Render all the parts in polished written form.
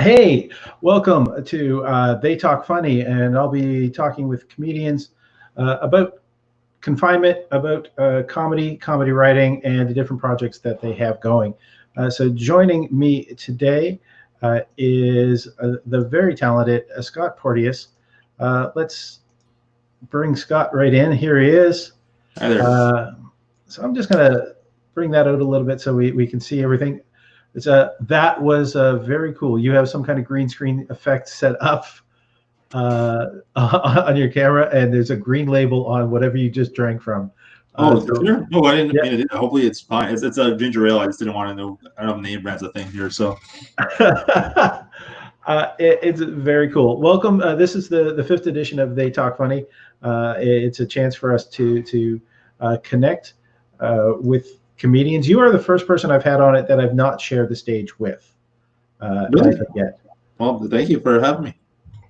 Hey, welcome to They Talk Funny, and I'll be talking with comedians about confinement, about comedy writing, and the different projects that they have going. So joining me today is the very talented Scott Porteous. Let's bring Scott right in. Here he is. Hi there. So I'm just going to bring that out a little bit so we can see everything. That was very cool. You have some kind of green screen effect set up on your camera, and there's a green label on whatever you just drank from. Sure. No, I didn't Yeah. mean it. Hopefully it's fine. It's a ginger ale. I just didn't want to know. I don't know if name brand's a thing here. So It's very cool. Welcome. This is the fifth edition of They Talk Funny. It's a chance for us to connect with comedians. You are the first person I've had on it that I've not shared the stage with. really, As of yet. well, thank you for having me.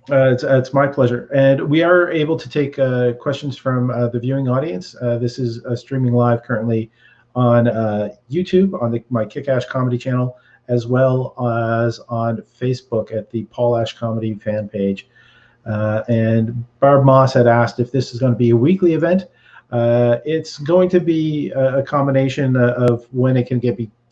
It's my pleasure. And we are able to take questions from the viewing audience. This is streaming live currently on YouTube on my Kick Ash Comedy channel, as well as on Facebook at the Paul Ash Comedy fan page. And Barb Moss had asked if this is going to be a weekly event. It's going to be a combination of when it can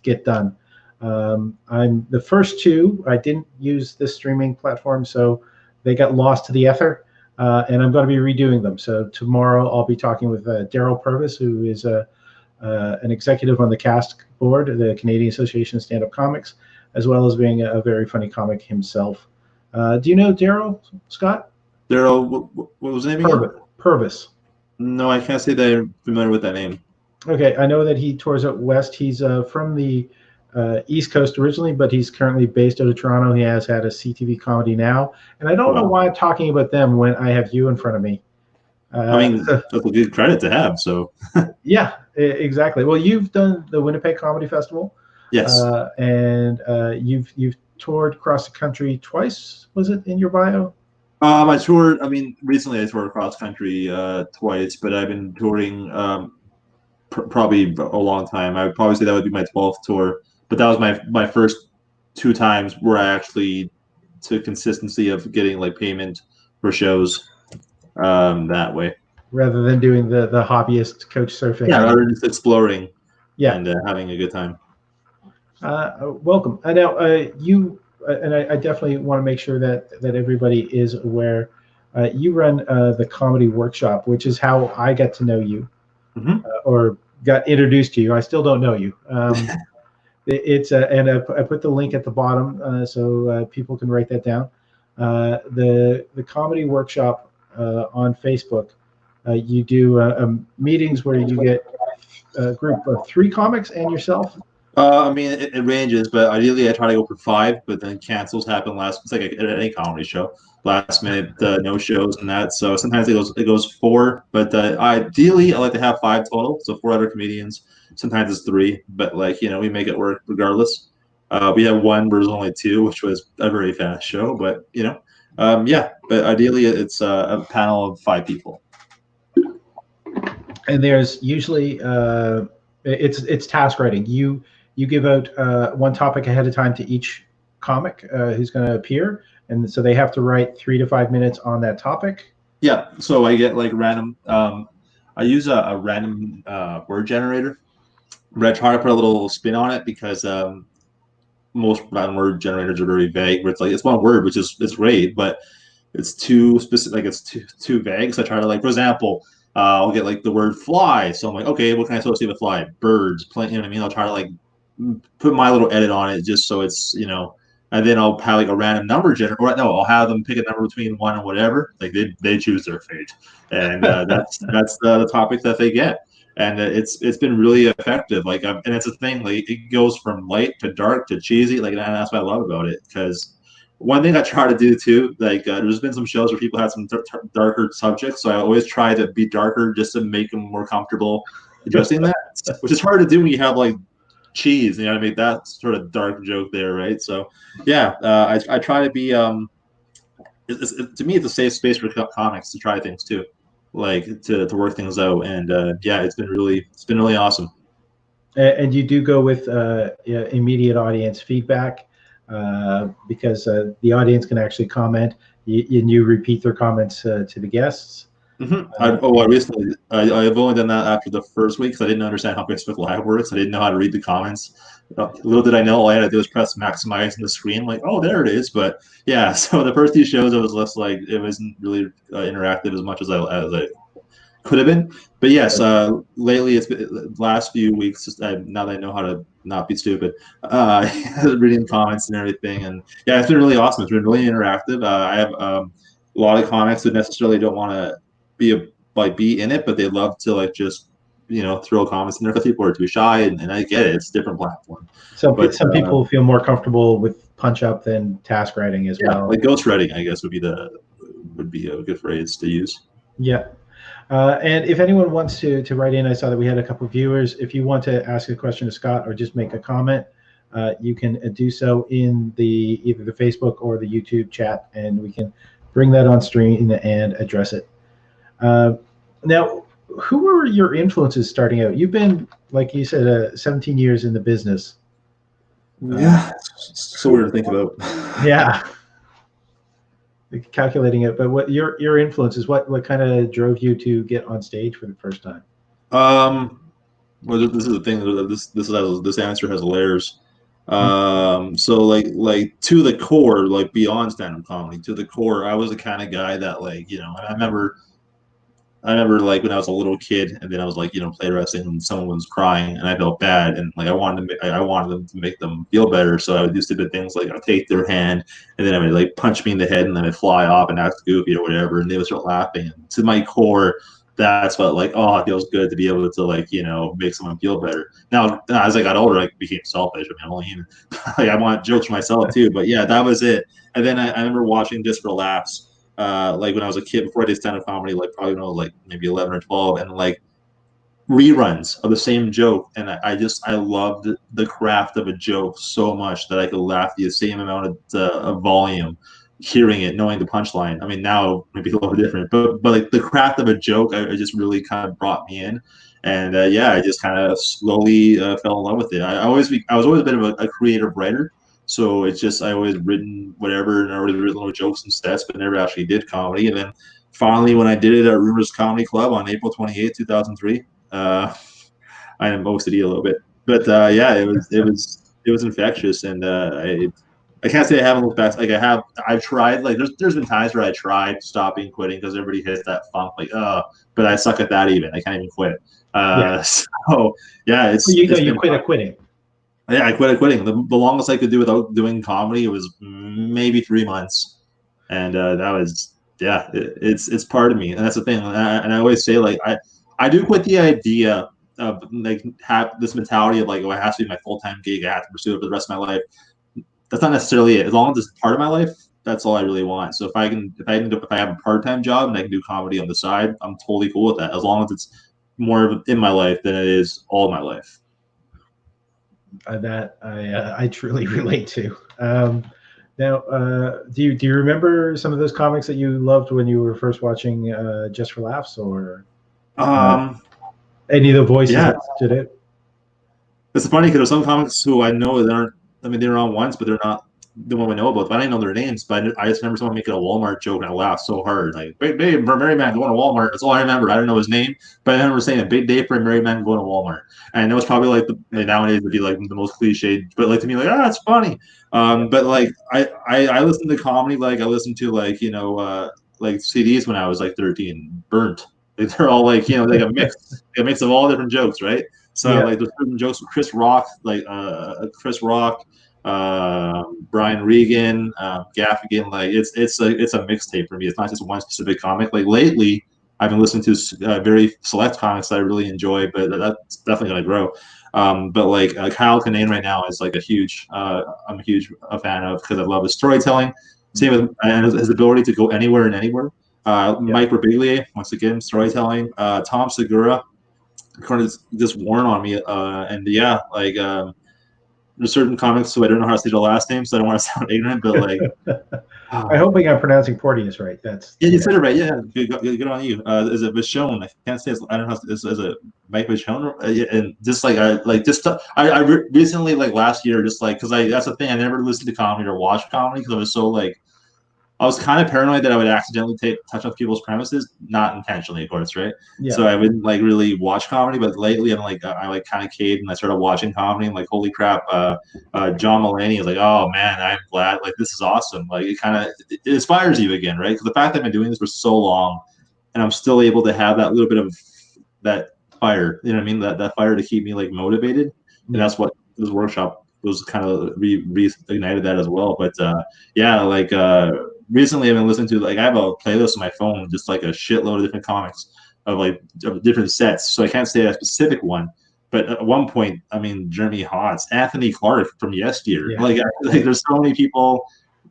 get done. I'm the first two. I didn't use this streaming platform, so they got lost to the ether, and I'm going to be redoing them. So tomorrow I'll be talking with Daryl Purvis, who is an executive on the CAST board, the Canadian Association of Stand-Up Comics, as well as being a very funny comic himself. Do you know Daryl, Scott? Daryl, what was the name again? Purvis. No, I can't say that I'm familiar with that name. Okay, I know that he tours out west. He's from the East Coast originally, but he's currently based out of Toronto. He has had a CTV Comedy Now, and I don't know why I'm talking about them when I have you in front of me. I mean, that's a good credit to have. So yeah, exactly. Well, you've done the Winnipeg Comedy Festival. yes, and you've toured across the country twice. Was it in your bio? I toured. I mean, recently I toured across country twice, but I've been touring probably a long time. I would probably say that would be my 12th tour. But that was my first two times where I actually took consistency of getting like payment for shows that way. Rather than doing the hobbyist coach surfing. Yeah, rather than just exploring. Yeah. And having a good time. Welcome. Now you and I definitely want to make sure that everybody is aware. You run the comedy workshop, which is how I got to know you, or got introduced to you. I still don't know you. It's and I put the link at the bottom so people can write that down. The comedy workshop on Facebook. You do meetings where you get a group of 3 comics and yourself. I mean, it ranges, but ideally I try to go for 5. But then cancels happen last. It's like at any comedy show, last minute no shows and that. So sometimes it goes 4, but ideally I like to have 5 total. So 4 other comedians. Sometimes it's 3, but like we make it work regardless. We have one where there's only 2, which was a very fast show, but yeah. But ideally it's a panel of 5 people. And there's usually it's task writing. You give out one topic ahead of time to each comic who's going to appear, and so they have to write 3 to 5 minutes on that topic. Yeah, so I get like random. I use a random word generator, but I try to put a little spin on it because most random word generators are very vague. Where it's one word, which is great, but it's too specific. Like it's too vague. So I try to for example. I'll get like the word fly. So I'm like, okay, what can I associate with fly? Birds, plane, you know what I mean? I'll try to put my little edit on it just so it's, and then I'll have like a random number generator. Or no, I'll have them pick a number between 1 and whatever. Like they choose their fate. And that's the topic that they get. And it's been really effective. And it's a thing, like it goes from light to dark to cheesy. And that's what I love about it. Because one thing I try to do too, there's been some shows where people had some darker subjects, so I always try to be darker just to make them more comfortable addressing that, which is hard to do when you have like cheese, I make that sort of dark joke there, right? So yeah, I try to be to me it's a safe space for comics to try things too, like to work things out, and yeah, it's been really awesome. And you do go with immediate audience feedback. because the audience can actually comment, and you repeat their comments to the guests. I've only done that after the first week because I didn't understand how Facebook Live works. I didn't know how to read the comments. Little did I know, all I had to do was press maximize on the screen. Like, oh, there it is. But yeah, so the first two shows, it was less like it wasn't really interactive as much as I could have been. But yes, lately it's been the last few weeks. Just now that I know how to not be stupid, reading comments and everything, and yeah, it's been really awesome. It's been really interactive. I have a lot of comics that necessarily don't want to be in it, but they love to like just throw comments in there because people are too shy, and I get it. It's a different platform. Some people feel more comfortable with punch up than task writing as well. Like ghost writing, I guess would be a good phrase to use. Yeah. And if anyone wants to write in, I saw that we had a couple of viewers. If you want to ask a question to Scott or just make a comment, you can do so in either the Facebook or the YouTube chat, and we can bring that on stream and address it. Now, who were your influences starting out? You've been, like you said, 17 years in the business. Yeah, it's so weird to think about. Yeah. Calculating it, but what your influences? What kind of drove you to get on stage for the first time? Well, this is the thing. This answer has layers. So like to the core, like beyond stand-up comedy, to the core, I was the kind of guy that I remember like when I was a little kid, and then I was like play wrestling, and someone was crying, and I felt bad, and like I wanted them to make them feel better, so I would do stupid things like I'd take their hand, and then I would like punch me in the head, and then I'd fly off and act goofy or whatever, and they would start laughing. And to my core, that's what like, oh, it feels good to be able to like make someone feel better. Now as I got older, I became selfish. I mean, I'm only human. Like I want jokes for myself too, but yeah, that was it. And then I remember watching Just for Laughs. Like when I was a kid, before I did stand-up comedy, like probably when I was like maybe 11 or 12, and like reruns of the same joke, and I loved the craft of a joke so much that I could laugh the same amount of volume hearing it, knowing the punchline. I mean, now maybe a little different, but like the craft of a joke, I just really kind of brought me in, and yeah, I just kind of slowly fell in love with it. I was always a bit of a creative writer. So it's just I always written whatever, and I always written little jokes and sets, but never actually did comedy. And then finally, when I did it at Rumors Comedy Club on April 28th, 2003, I am OCD a little bit, but yeah, it was infectious, and I can't say I haven't looked back. Like I've tried. Like there's been times where I tried stopping, quitting because everybody hits that funk. Like but I suck at that even. I can't even quit. So yeah, you quit at quitting. Yeah, I quit quitting. The longest I could do without doing comedy was maybe 3 months, and that was it's part of me, and that's the thing. And I always say like I do quit the idea of like have this mentality of like, oh, it has to be my full-time gig. I have to pursue it for the rest of my life. That's not necessarily it. As long as it's part of my life, that's all I really want. So if I have a part-time job and I can do comedy on the side, I'm totally cool with that. As long as it's more in my life than it is all my life. That I truly relate to. Now, do you remember some of those comics that you loved when you were first watching Just for Laughs, or any of the voices that stood out? It's funny because there's some comics who I know that aren't. I mean, they're on once, but they're not the one we know about. But I didn't know their names. But I just remember someone making a Walmart joke, and I laughed so hard. Like, big day for a married man going to Walmart. That's all I remember. I don't know his name, but I remember saying a big day for a married man going to Walmart. And I know it's probably like nowadays would be like the most cliched, but like to me, like it's funny. But like I listened to comedy, like I listened to like like CDs when I was like 13, burnt. Like, they're all like like a mix of all different jokes, right? So like there's certain jokes with Chris Rock, like Brian Regan, Gaffigan. Like it's a mixtape for me. It's not just one specific comic. Like lately, I've been listening to very select comics that I really enjoy, but that's definitely gonna grow. But like Kyle Kinane right now is like I'm a huge fan of because I love his storytelling. Same with and his ability to go anywhere and anywhere. Mike Birbiglia, once again, storytelling. Tom Segura, kind of just worn on me, and yeah, like there's certain comics who I don't know how to say the last name, so I don't want to sound ignorant, but like. I'm hoping I'm pronouncing Porteous right. That's Yeah, you said it right. Yeah, good on you. Is it Michonne? I can't say. I don't know. Is it Mike Michonne? Yeah, and just like recently, like last year, just like because that's the thing. I never listened to comedy or watched comedy because I was so like I was kind of paranoid that I would accidentally touch on people's premises, not intentionally, of course, right? Yeah. So I wouldn't like really watch comedy, but lately I'm like I like kind of caved and I started watching comedy. And like, holy crap, John Mulaney is like, oh man, I'm glad. Like this is awesome. Like it inspires you again, right? Because the fact that I've been doing this for so long, and I'm still able to have that little bit of that fire, you know what I mean? That fire to keep me like motivated, and that's what this workshop was kind of reignited that as well. But yeah, like. Recently I've been listening to like I have a playlist on my phone, just like a shitload of different comics of different sets. So I can't say a specific one, but at one point, I mean, Jeremy Hotz, Anthony Clark from Yesteryear. Yeah. Like there's so many people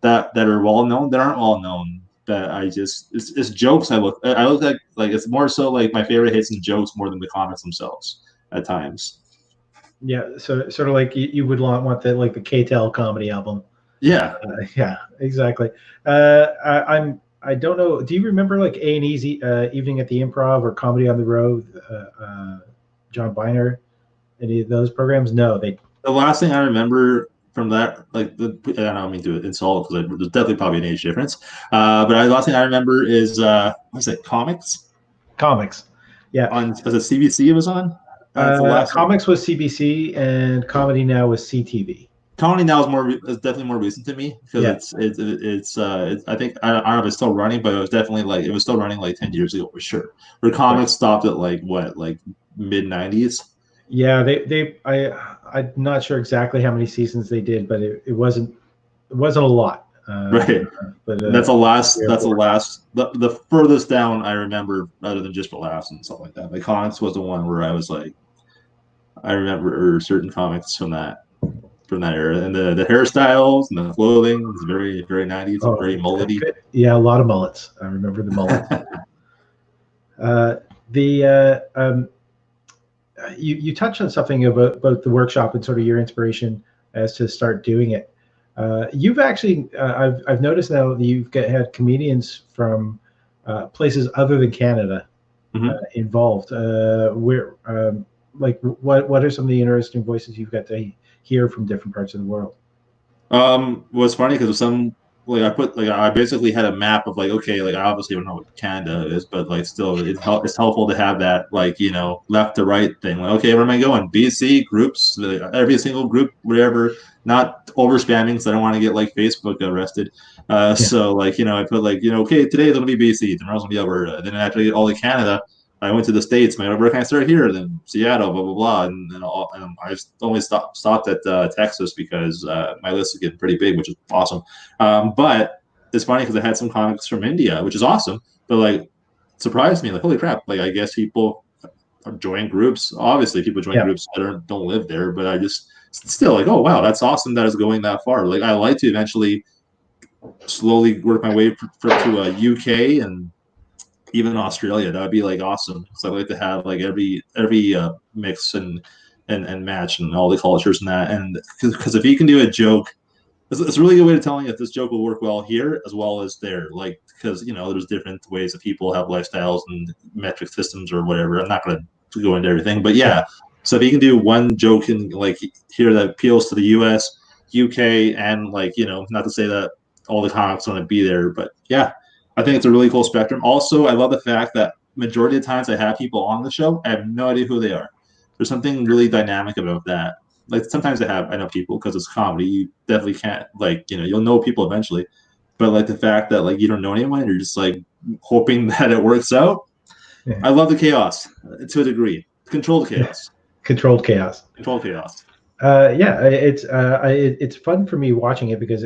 that are well known that aren't well known. That I just it's jokes. I look at like it's more so like my favorite hits and jokes more than the comics themselves at times. Yeah, so sort of like you would want the like the KTEL comedy album. Yeah. Yeah, exactly. I don't know. Do you remember like A&E's Evening at the Improv or Comedy on the Road? John Biner, any of those programs? No, they. The last thing I remember from that, like I don't mean to insult because there's definitely probably an age difference. But the last thing I remember is what's it? Comics. Comics. Yeah. Was it CBC? It was on. The last comics was CBC and Comedy Now was CTV. Comedy Now is definitely more recent to me because it's I think I don't know if it's still running, but it was definitely like it was still running like 10 years ago for sure. Where comics stopped at like what, like mid 90s. Yeah, I'm not sure exactly how many seasons they did, but it wasn't a lot. Right. But that's the furthest down I remember, other than just for laughs and stuff like that. Like comics was the one where I was like, I remember certain comics from that era, and the hairstyles and the clothing is very, very 90s, very mullety. Yeah, a lot of mullets. I remember the mullets. You touched on something about the workshop and sort of your inspiration as to start doing it. You've actually, I've noticed now that you've had comedians from places other than Canada involved. Like what are some of the interesting voices you've got to hear from different parts of the world? Was funny because I basically had a map of like, okay, like I obviously don't know what Canada is, but like still it's helpful to have that like, you know, left to right thing. Like, okay, where am I going? BC groups, every single group, wherever, not over spamming because I don't want to get like Facebook arrested. So like, you know, I put like, you know, okay, today it's gonna be BC, tomorrow's gonna be Alberta. Then after I get all of Canada, I went to the States. Where can I start here? Then Seattle, blah blah blah, and I only stopped at Texas because my list is getting pretty big, which is awesome. But it's funny because I had some comics from India, which is awesome. But like, it surprised me. Like, holy crap! Like, I guess people join groups. Obviously, people join groups that don't live there. But I just still like, oh wow, that's awesome that it's going that far. Like, I like to eventually slowly work my way to UK and even Australia. That would be like awesome. So I like to have like every mix and match and all the cultures and that. And because if you can do a joke, it's a really good way of telling you if this joke will work well here as well as there. Like, because you know there's different ways that people have lifestyles and metric systems or whatever. I'm not going to go into everything, but yeah. So if you can do one joke in like here that appeals to the US, UK, and like, you know, not to say that all the comics want to be there, but yeah. I think it's a really cool spectrum. Also, I love the fact that majority of the times I have people on the show, I have no idea who they are. There's something really dynamic about that. Like sometimes I know people because it's comedy. You definitely can't, like, you know, you'll know people eventually. But like the fact that like you don't know anyone, you're just like hoping that it works out. Yeah. I love the chaos to a degree. Controlled chaos. Controlled chaos. Controlled chaos. It's fun for me watching it because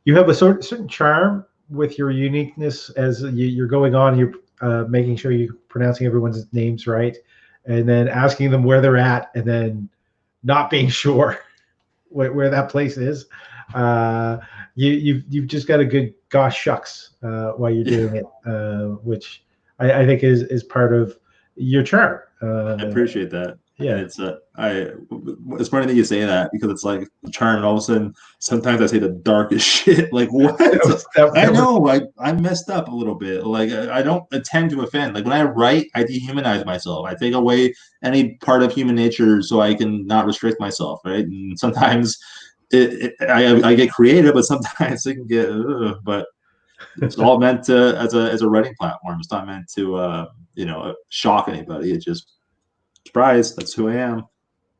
you have a certain charm with your uniqueness as you're going on. You're making sure you're pronouncing everyone's names right, and then asking them where they're at, and then not being sure where that place is. You've just got a good gosh shucks while you're doing it, which I think is part of your charm. I appreciate that. Yeah. It's funny that you say that because it's like the charm. All of a sudden, sometimes I say the darkest shit. Like what? I know. I messed up a little bit. Like I don't intend to offend. Like when I write, I dehumanize myself. I take away any part of human nature so I can not restrict myself. Right. And sometimes I get creative, but sometimes it can get. But it's all meant to as a writing platform. It's not meant to shock anybody. It's just surprise. That's who I am.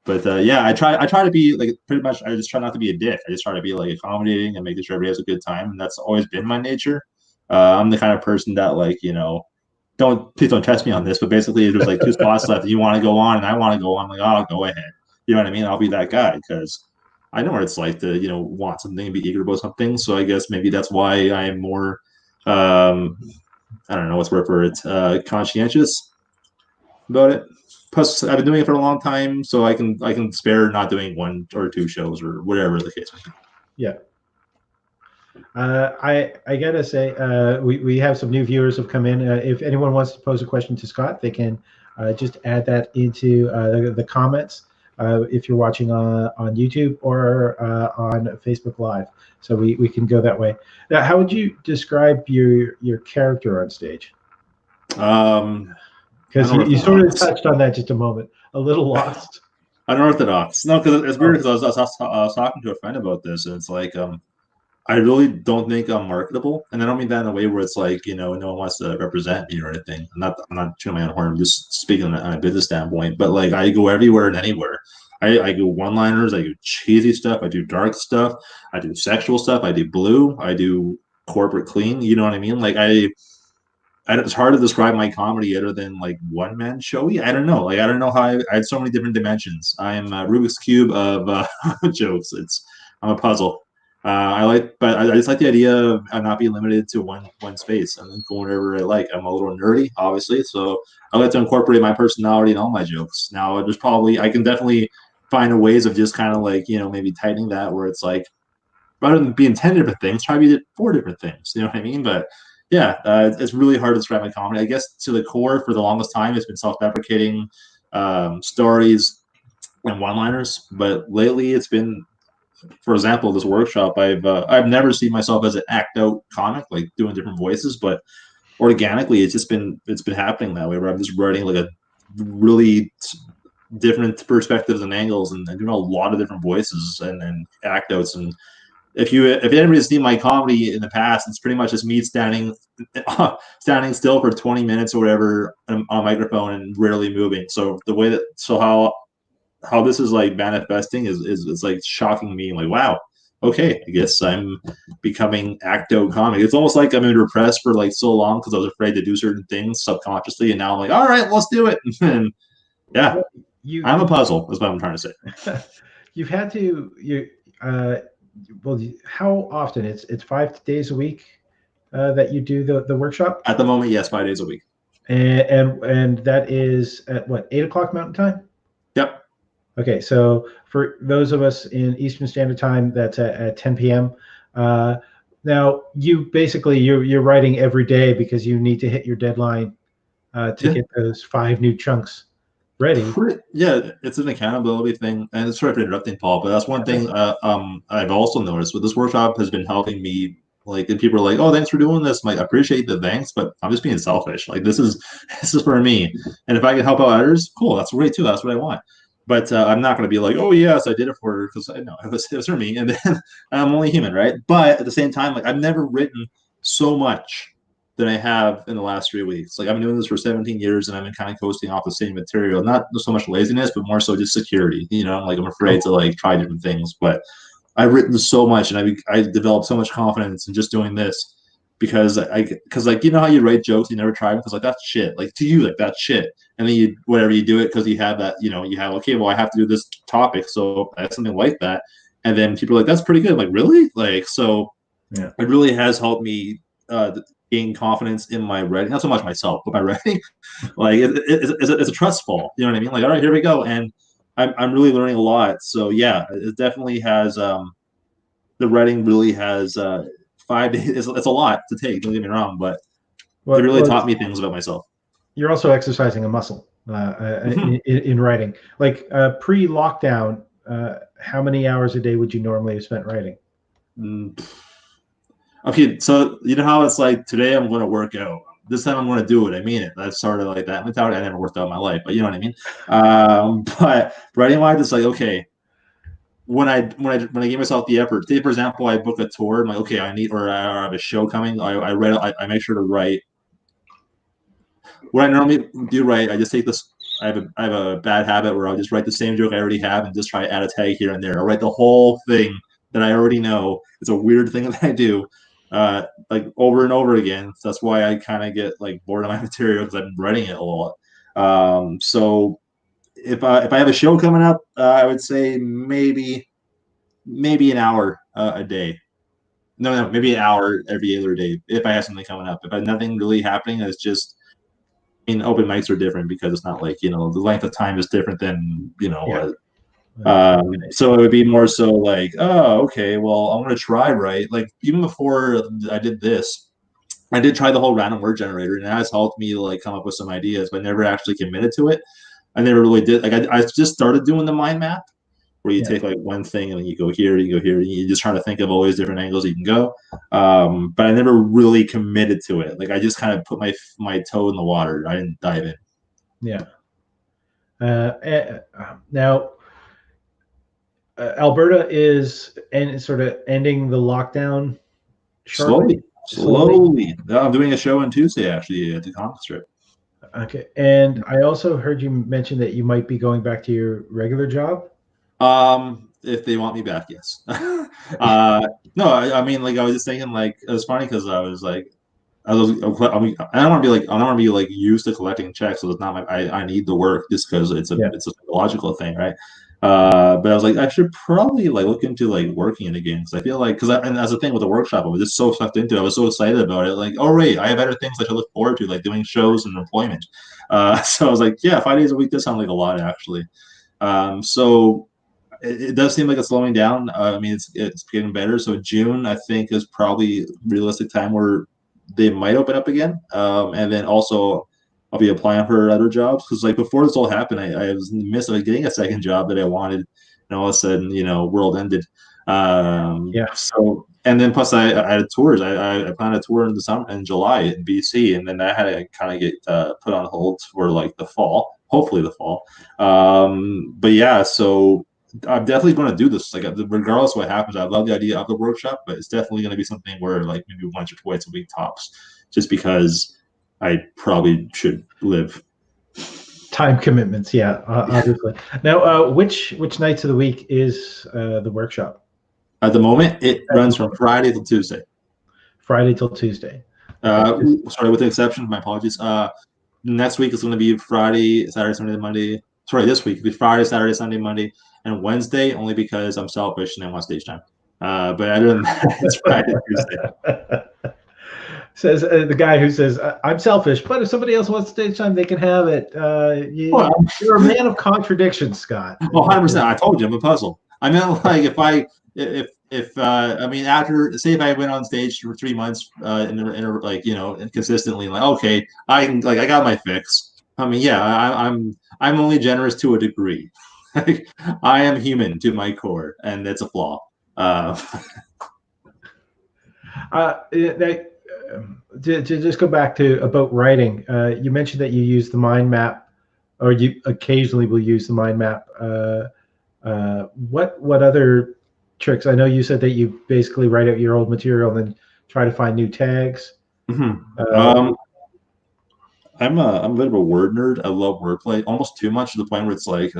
But yeah, I try to be like pretty much. I just try not to be a dick. I just try to be like accommodating and making sure everybody has a good time. And that's always been my nature. I'm the kind of person that like please don't test me on this. But basically, if there's like two spots left, and you want to go on and I want to go on, I'm like, oh, go ahead. You know what I mean? I'll be that guy because I know what it's like to want something and be eager about something. So I guess maybe that's why I am more. I don't know what's the word for it. Conscientious about it. Plus, I've been doing it for a long time, so I can spare not doing one or two shows or whatever the case may be. Yeah. I gotta say, we have some new viewers have come in. If anyone wants to pose a question to Scott, they can just add that into the comments if you're watching on YouTube or on Facebook Live. So we can go that way. Now, how would you describe your character on stage? Because you sort of touched on that just a moment. A little lost. Unorthodox. No, because it's weird because I was talking to a friend about this, and it's like I really don't think I'm marketable, and I don't mean that in a way where it's like no one wants to represent me or anything. I'm not tooting my own horn. I'm just speaking on a business standpoint. But like I go everywhere and anywhere. I do one-liners. I do cheesy stuff. I do dark stuff. I do sexual stuff. I do blue. I do corporate clean. You know what I mean? Like it's hard to describe my comedy other than like one man showy. I don't know. Like I don't know how I had so many different dimensions. I am a Rubik's cube of jokes. I'm a puzzle. But I just like the idea of not being limited to one space and going wherever I like. I'm a little nerdy, obviously, so I like to incorporate my personality in all my jokes. Now, I can definitely find ways of just kind of like maybe tightening that where it's like rather than being 10 different things, try to be 4 different things. You know what I mean? But yeah, it's really hard to describe my comedy. I guess to the core, for the longest time, it's been self-deprecating stories and one-liners. But lately, it's been, for example, this workshop. I've never seen myself as an act-out comic, like doing different voices, but organically, it's been happening that way. Where I'm just writing like a really different perspectives and angles, and doing a lot of different voices and act-outs and if anybody's seen my comedy in the past, it's pretty much just me standing still for 20 minutes or whatever on a microphone and rarely moving. So how this is like manifesting is like shocking me. Like, wow, okay, I guess I'm becoming acto comic. It's almost like I've been repressed for like so long because I was afraid to do certain things subconsciously, and now I'm like, all right, let's do it. And yeah, I'm a puzzle. That's what I'm trying to say. You've had to well, how often? It's 5 days a week that you do the workshop? At the moment, yes, 5 days a week. And that is at what, 8 o'clock Mountain Time? Yep. Okay, so for those of us in Eastern Standard Time, that's at 10 p.m. Now you're writing every day because you need to hit your deadline to get those 5 new chunks ready. Yeah, it's an accountability thing, and sorry for interrupting, Paul, but that's one thing I've also noticed. But this workshop has been helping me. Like, and people are like, "Oh, thanks for doing this." I'm like, I appreciate the thanks, but I'm just being selfish. Like, this is for me, and if I can help out others, cool. That's great too. That's what I want. But I'm not going to be like, "Oh yes, I did it for," because I know it was for me, and then I'm only human, right? But at the same time, like I've never written so much than I have in the last 3 weeks. Like I've been doing this for 17 years and I've been kind of coasting off the same material. Not so much laziness, but more so just security. Like I'm afraid to like try different things. But I've written so much and I developed so much confidence in just doing this because like how you write jokes you never try because like that's shit. Like to you, like that's shit. And then you do it because you have that, you have okay, well I have to do this topic. So I have something like that. And then people are like, that's pretty good. I'm like, really? Like so yeah. It really has helped me gain confidence in my writing, not so much myself, but my writing. Like it's a trust fall. You know what I mean? Like, all right, here we go, and I'm really learning a lot. So yeah, it definitely has. The writing really has 5 days. It's a lot to take. Don't get me wrong, but it really taught me things about myself. You're also exercising a muscle. in writing. Like pre-lockdown, how many hours a day would you normally have spent writing? Okay, so you know how it's like today I'm going to work out. This time I'm going to do it. I mean it. That's sort of like that mentality. I never worked out in my life, but you know what I mean. But writing wise, it's like okay, when I give myself the effort. Say for example, I book a tour. I'm like okay, I have a show coming. I make sure to write. What I normally do, right? I just take this. I have a bad habit where I'll just write the same joke I already have and just try to add a tag here and there. I'll write the whole thing that I already know. It's a weird thing that I do, like over and over again. So that's why I kind of get like bored of my material because I'm writing it a lot. So if I have a show coming up, I would say maybe an hour a day. No, maybe an hour every other day if I have something coming up. If I have nothing really happening, it's just open mics are different because it's not like the length of time is different than Yeah. so it would be more so like, oh, okay, well, I'm gonna try, right? Like even before I did this, I did try the whole random word generator, and that has helped me to like come up with some ideas, but never actually committed to it. I never really did. Like I just started doing the mind map, where you Yeah. take like one thing and then you go here, and you're just trying to think of all these different angles you can go. But I never really committed to it. Like I just kind of put my toe in the water. I didn't dive in. Yeah. Now, Alberta is sort of ending the lockdown shortly. Slowly. I'm doing a show on Tuesday actually at the Comic Strip. Okay. And I also heard you mention that you might be going back to your regular job. If they want me back, yes. No, I mean, like I was just thinking, like it was funny because I was like, I mean, I don't want to be like, I don't want to be like used to collecting checks. So it's not my, I need the work just because Yeah. it's a psychological thing, right? But I was like, I should probably like look into like working it again because I feel like and as a thing with the workshop, I was just so sucked into it. I was so excited about it. Like, oh right, I have other things I should look forward to, like doing shows and employment. So I was like, yeah, 5 days a week does sound like a lot actually. So it does seem like it's slowing down. I mean, it's getting better. So June, I think, is probably realistic time where they might open up again. And then also, I'll be applying for other jobs because like before this all happened, I was in the midst of getting a second job that I wanted, and all of a sudden, world ended. Yeah. So and then plus I had tours. I planned a tour in the summer in July in BC, and then that had to kind of get put on hold for like the fall, hopefully the fall. But yeah, so I'm definitely going to do this. Like, regardless of what happens, I love the idea of the workshop, but it's definitely going to be something where, like, maybe once or twice a week tops, just because I probably should live. Time commitments. Yeah. Obviously. Now, which nights of the week is the workshop? At the moment, it runs from Friday till Tuesday. Friday till Tuesday. Okay. Sorry, with the exception, my apologies. Next week is going to be Friday, Saturday, Sunday, Monday. Sorry, this week it'll be Friday, Saturday, Sunday, Monday, and Wednesday only because I'm selfish and I want stage time. But other than that, it's Friday, Tuesday. Says the guy who says, "I'm selfish, but if somebody else wants stage time, they can have it." You're a man of contradictions, Scott. 100%. I told you I'm a puzzle. I meant like if I mean after say if I went on stage for 3 months like consistently like okay I got my fix. I mean yeah I'm only generous to a degree. I am human to my core and that's a flaw. To just go back to about writing, you mentioned that you use the mind map, or you occasionally will use the mind map. What other tricks? I know you said that you basically write out your old material and then try to find new tags. Mm-hmm. I'm a bit of a word nerd. I love wordplay almost too much to the point where it's like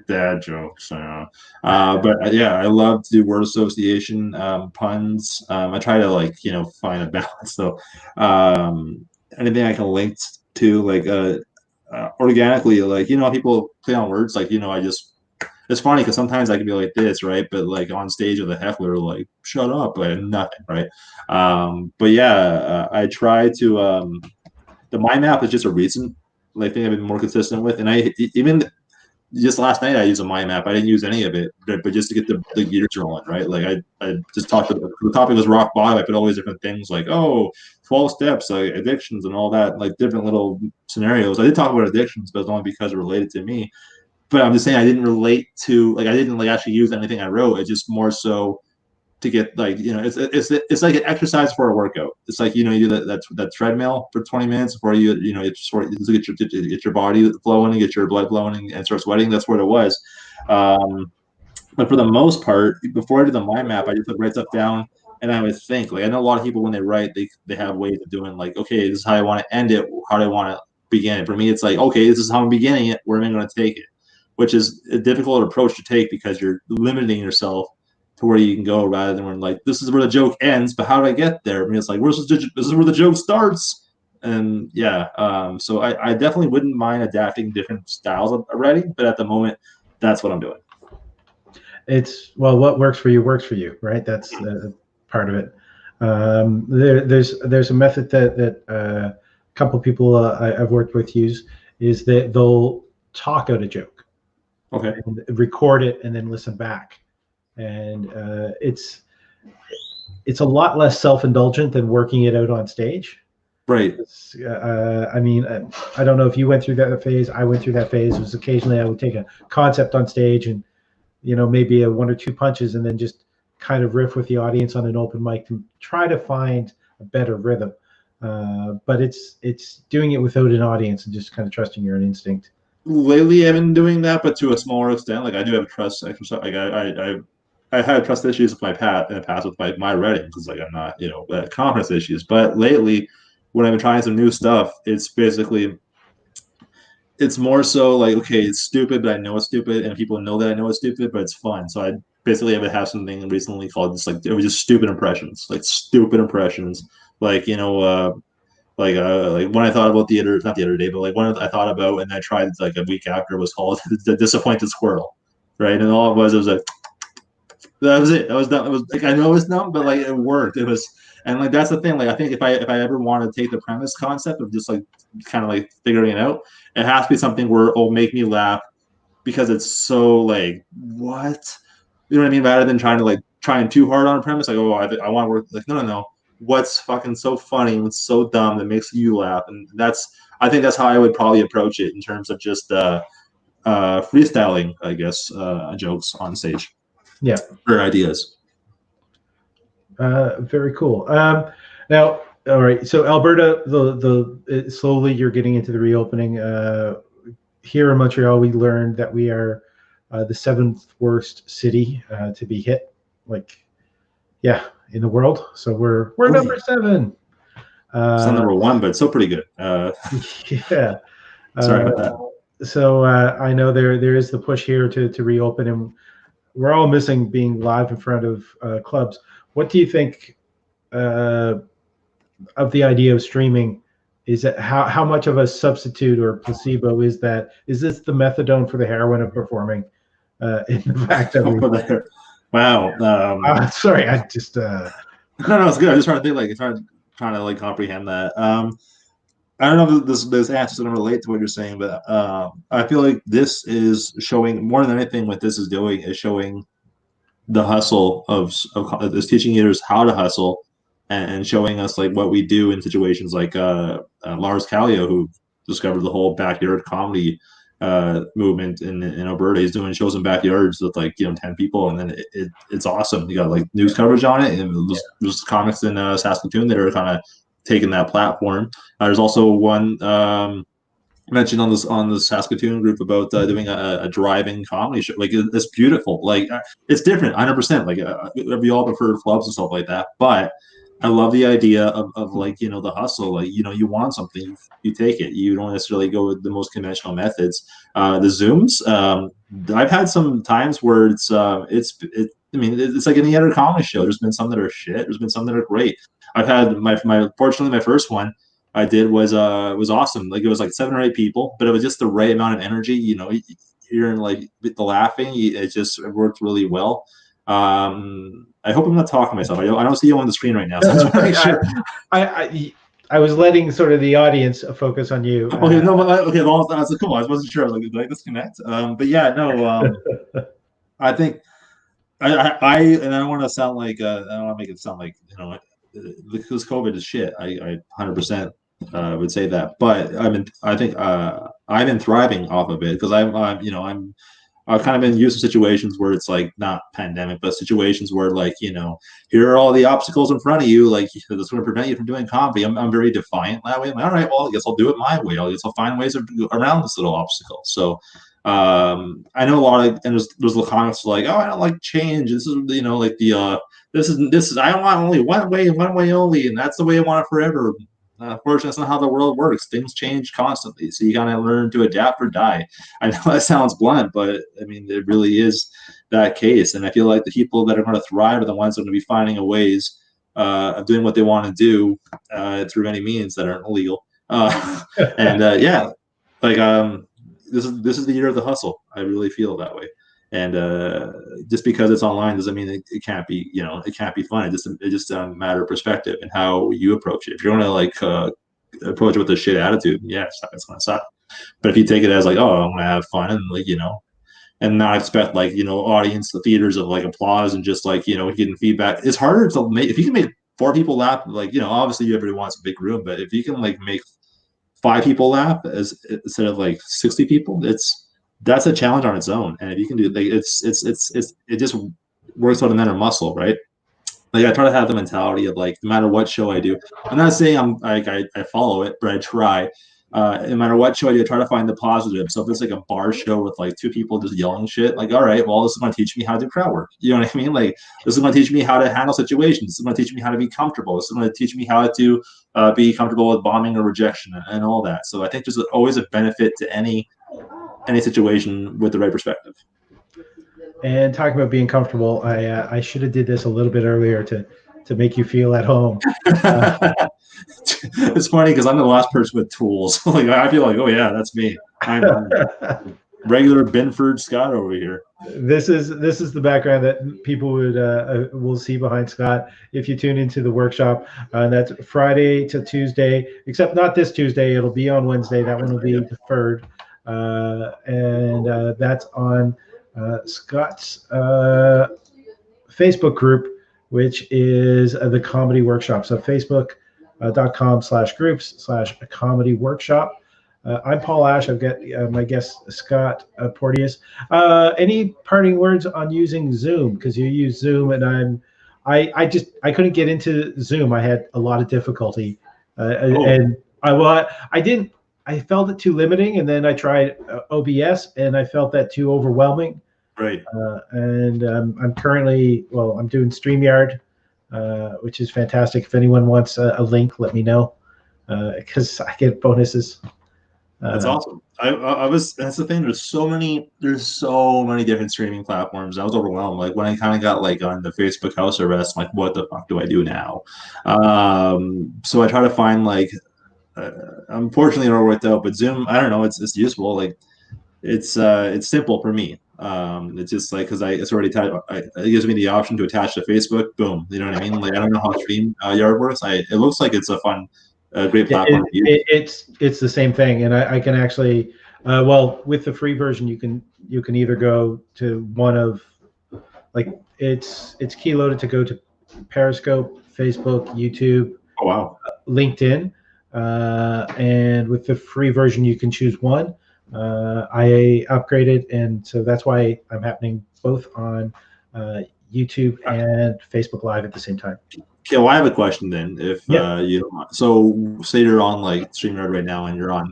dad jokes. But yeah, I love to do word association, puns. I try to like find a balance. So anything I can link to like organically, like people play on words. Like I just it's funny because sometimes I can be like this, right? But like on stage with a heckler, like shut up, like nothing, right? But yeah, I try to. The mind map is just a recent like thing I've been more consistent with, and I even just last night I used a mind map. I didn't use any of it, but just to get the gears rolling, right? Like I just talked about the topic was rock bottom. I put all these different things like 12 steps, like addictions and all that, like different little scenarios. I did talk about addictions, but it's only because it related to me. But I'm just saying I didn't relate to like I didn't like actually use anything I wrote. It's just more so to get like it's like an exercise for a workout. It's like you do that treadmill for 20 minutes before get your body flowing and get your blood flowing and start sweating. That's what it was. But for the most part, before I did the mind map, I just would write stuff down and I would think. Like I know a lot of people when they write, they have ways of doing like, okay, this is how I want to end it. How do I want to begin it? For me, it's like, okay, this is how I'm beginning it. Where am I going to take it? Which is a difficult approach to take because you're limiting yourself to where you can go rather than when like this is where the joke ends, but how do I get there? I mean, it's like this is where the joke starts, and yeah. So I definitely wouldn't mind adapting different styles of writing, but at the moment, that's what I'm doing. It's what works for you, right? That's part of it. There's a method that a couple people I've worked with use is that they'll talk out a joke, okay, and record it, and then listen back. And it's a lot less self-indulgent than working it out on stage. Right. I mean, I don't know if you went through that phase. I went through that phase. It was occasionally I would take a concept on stage and maybe a one or two punches, and then just kind of riff with the audience on an open mic to try to find a better rhythm. But it's doing it without an audience and just kind of trusting your own instinct. Lately, I've been doing that, but to a smaller extent. Like I do have trust exercise. Like I had trust issues with in the past with my writing because like I'm not confidence issues. But lately, when I've been trying some new stuff, it's more so like okay, it's stupid, but I know it's stupid, and people know that I know it's stupid, but it's fun. So I basically have something recently called just like it was just stupid impressions, like like like when I thought about not the other day, but like one I thought about and I tried like a week after was called the disappointed squirrel, right? And all it was like that was it. That was dumb. It was like I know it's dumb, but like it worked. It was and like that's the thing. Like I think if I ever want to take the premise concept of just like kind of like figuring it out, it has to be something where it'll make me laugh because it's so like what you know what I mean. Rather than trying too hard on a premise, like I want to work like no. What's fucking so funny? What's so dumb that makes you laugh? And I think that's how I would probably approach it in terms of just freestyling, I guess, jokes on stage. Yeah. Or ideas. Very cool. Now, all right. So Alberta, slowly you're getting into the reopening. Here in Montreal, we learned that we are the 7th worst city to be hit. In the world. So we're number 7. It's not number 1, but still pretty good. Yeah. Sorry about that. So I know there is the push here to reopen, and we're all missing being live in front of clubs. What do you think of the idea of streaming? Is that how much of a substitute or placebo is that? Is this the methadone for the heroin of performing? In the fact that wow. Sorry, I just no, it's good. I'm just trying to think like trying to like comprehend that. I don't know if this answer doesn't relate to what you're saying, but I feel like this is showing more than anything. What this is doing is showing the hustle of is teaching leaders how to hustle and showing us like what we do in situations like Lars Kallio, who discovered the whole backyard comedy movement in Alberta. He's doing shows in backyards with 10 people, and then it's awesome. You got like news coverage on it, and there's comics in Saskatoon that are kind of taking that platform. There's also one mentioned on the Saskatoon group about doing a drive-in comedy show. Like it's beautiful. Like it's different, 100%. Like we all prefer clubs and stuff like that, but I love the idea of like the hustle. Like you want something, you take it. You don't necessarily go with the most conventional methods. The Zooms. I've had some times where it's like any other comedy show. There's been some that are shit. There's been some that are great. I've had fortunately my first one I did was awesome. Like it was like 7 or 8 people, but it was just the right amount of energy. Hearing like the laughing, it worked really well. I hope I'm not talking to myself. I don't see you on the screen right now. So I I was letting sort of the audience focus on you. Okay, no, but okay, well, I was like, cool. I wasn't sure. I was like, do I disconnect? But yeah, no. I think and I don't want to sound like I don't want to make it sound like because COVID is shit. I 100% would say that, but I think I've been thriving off of it because I've kind of been used to situations where it's like not pandemic, but situations where like, here are all the obstacles in front of you, like that's going to prevent you from doing comedy. I'm very defiant that way. I'm like, all right, well, I guess I'll do it my way. I guess I'll find ways around this little obstacle. So I know a lot of, and there's the comments like, oh, I don't like change. This is, like this is, I want only one way and one way only. And that's the way I want it forever. Unfortunately, that's not how the world works. Things change constantly. So you got to learn to adapt or die. I know that sounds blunt, but I mean, it really is that case. And I feel like the people that are going to thrive are the ones that are going to be finding a ways of doing what they want to do through any means that aren't illegal. Yeah, like, this is the year of the hustle. I really feel that way. And just because it's online doesn't mean it can't be, it can't be fun. It just a matter of perspective and how you approach it. If you're gonna like approach it with a shit attitude, yes, it's gonna suck. But if you take it as like, oh, I'm gonna have fun and like, and not expect like, audience, the theaters of like applause and just like, getting feedback. It's harder to make if you can make 4 people laugh. Like, obviously everybody wants a big room, but if you can like make 5 people laugh instead of like 60 people, that's a challenge on its own. And if you can do like it just works on another muscle, right? Like I try to have the mentality of like no matter what show I do, I'm not saying I'm like I follow it, but I try. No matter what show I do, I try to find the positive. So if it's like a bar show with like 2 people just yelling shit, like, all right, well, this is going to teach me how to do crowd work. You know what I mean? Like, this is going to teach me how to handle situations. This is going to teach me how to be comfortable. This is going to teach me how to be comfortable with bombing or rejection and all that. So I think there's always a benefit to any situation with the right perspective. And talking about being comfortable, I should have did this a little bit earlier to make you feel at home. It's funny because I'm the last person with tools. Like I feel like, oh yeah, that's me. I'm regular Binford Scott over here. This is the background that people will see behind Scott if you tune into the workshop. That's Friday to Tuesday, except not this Tuesday. It'll be on Wednesday. That one will be deferred, and that's on Scott's Facebook group, which is the Comedy Workshop. So Facebook.com/groups/comedy workshop. I'm Paul Ash. I've got my guest, Scott Porteous. Any parting words on using Zoom? Because you use Zoom, and I couldn't get into Zoom. I had a lot of difficulty, and I didn't. I felt it too limiting, and then I tried OBS, and I felt that too overwhelming. Right. And I'm currently, I'm doing StreamYard, which is fantastic. If anyone wants a link, let me know, because I get bonuses. That's awesome. That's the thing. There's so many different streaming platforms. I was overwhelmed. Like when I kind of got like on the Facebook house arrest, I'm like, what the fuck do I do now? So I try to find like, unfortunately, it all worked out. But Zoom, I don't know. It's useful. Like it's simple for me. It's just like because it's already it gives me the option to attach to Facebook. Boom. You know what I mean? Like I don't know how StreamYard works. It looks like it's a fun. A great platform. It's the same thing, and I can actually, with the free version, you can either go to one of, like it's keyloaded to go to Periscope, Facebook, YouTube, oh wow, LinkedIn, and with the free version, you can choose one. I upgraded, and so that's why I'm happening both on YouTube and Facebook Live at the same time. Okay, well, I have a question then. If you don't mind. So say you're on like StreamYard right now, and you're on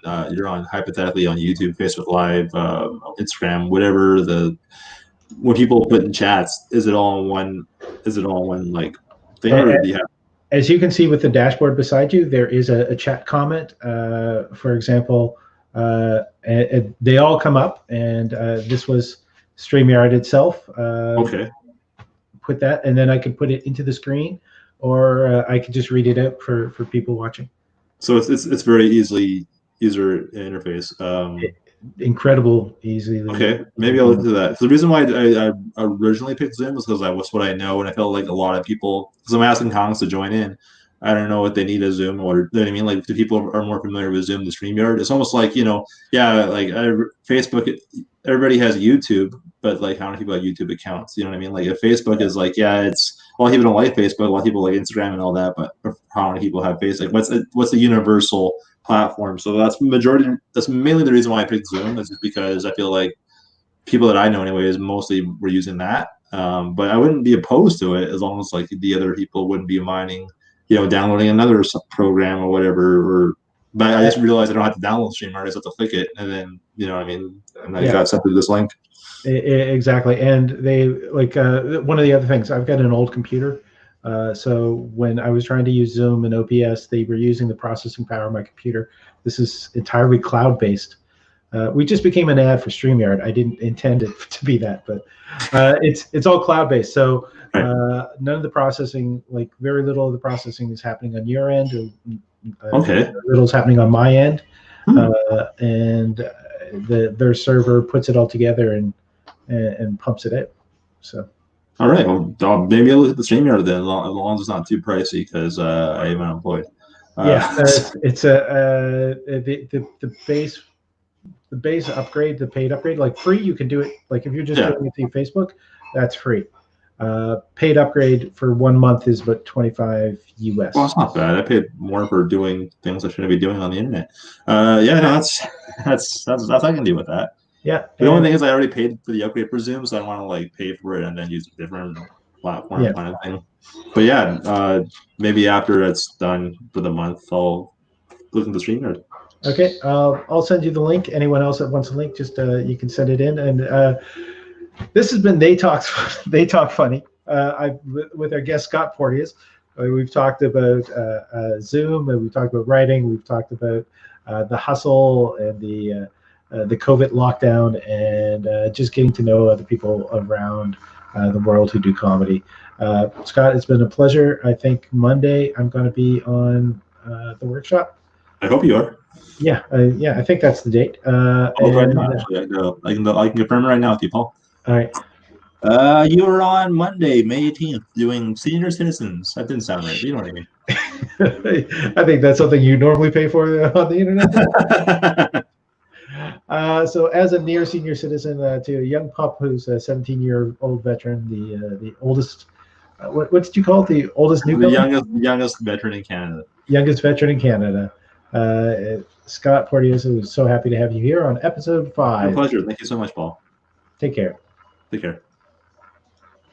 hypothetically on YouTube, Facebook Live, Instagram, whatever when people put in chats, is it all in one like thing, or do you have? As you can see with the dashboard beside you, there is a chat comment. For example, they all come up, and this was StreamYard itself. Okay. Put that, and then I could put it into the screen, or I could just read it out for people watching. So it's very user interface. Incredible easily. Okay, maybe I'll look into that. So the reason why I originally picked Zoom was because that was what I know, and I felt like a lot of people, because I'm asking comics to join in, I don't know what they need a Zoom, or you know what I mean. Like, the people are more familiar with Zoom than StreamYard. It's almost like, yeah, like Facebook. Everybody has YouTube, but like, how many people have YouTube accounts? You know what I mean? Like, if Facebook is like, yeah, it's a lot of people don't like Facebook, a lot of people like Instagram and all that, but how many people have Facebook? What's the universal platform? So that's mainly the reason why I picked Zoom, is just because I feel like people that I know anyways mostly were using that. But I wouldn't be opposed to it as long as like the other people wouldn't be minding, downloading another program or whatever. But I just realized I don't have to download StreamYard. I just have to click it, and then you know what I mean. And I got sent through this link. Exactly, and they like one of the other things. I've got an old computer, so when I was trying to use Zoom and OBS, they were using the processing power of my computer. This is entirely cloud-based. We just became an ad for StreamYard. I didn't intend it to be that, but it's all cloud-based. So none of the processing, like very little of the processing, is happening on your end. Okay. Little's happening on my end, and their server puts it all together and pumps it out. So. All right. Well, maybe I'll look at the StreamYard then, as long as it's not too pricey, because I am unemployed. It's the base upgrade, the paid upgrade, like free, you can do it. Like if you're just doing it through Facebook, that's free. Paid upgrade for 1 month is about $25 US. Well, it's not bad. I paid more for doing things I shouldn't be doing on the internet. Yeah, no, that's I can deal with that. Yeah. The only thing is I already paid for the upgrade for Zoom, so I don't want to like pay for it and then use a different platform kind of thing. But yeah, maybe after it's done for the month, I'll look into StreamYard. Okay, I'll send you the link. Anyone else that wants a link, just you can send it in. And this has been They Talk Funny. With our guest Scott Porteous. We've talked about Zoom, and we've talked about writing. We've talked about the hustle and the COVID lockdown, and just getting to know other people around the world who do comedy. Scott, it's been a pleasure. I think Monday I'm going to be on the workshop. I hope you are. Yeah, I think that's the date. Right now, actually, I can confirm right now with you, Paul. All right. You were on Monday, May 18th, doing senior citizens. That didn't sound right, but you know what I mean. I think that's something you normally pay for on the internet. So as a near senior citizen to a young pup who's a 17-year-old veteran, the oldest, what did you call it? The oldest newcomer? The youngest veteran in Canada. Youngest veteran in Canada. Scott Porteous, was so happy to have you here on episode 5. My pleasure. Thank you so much, Paul. Take care. Take care.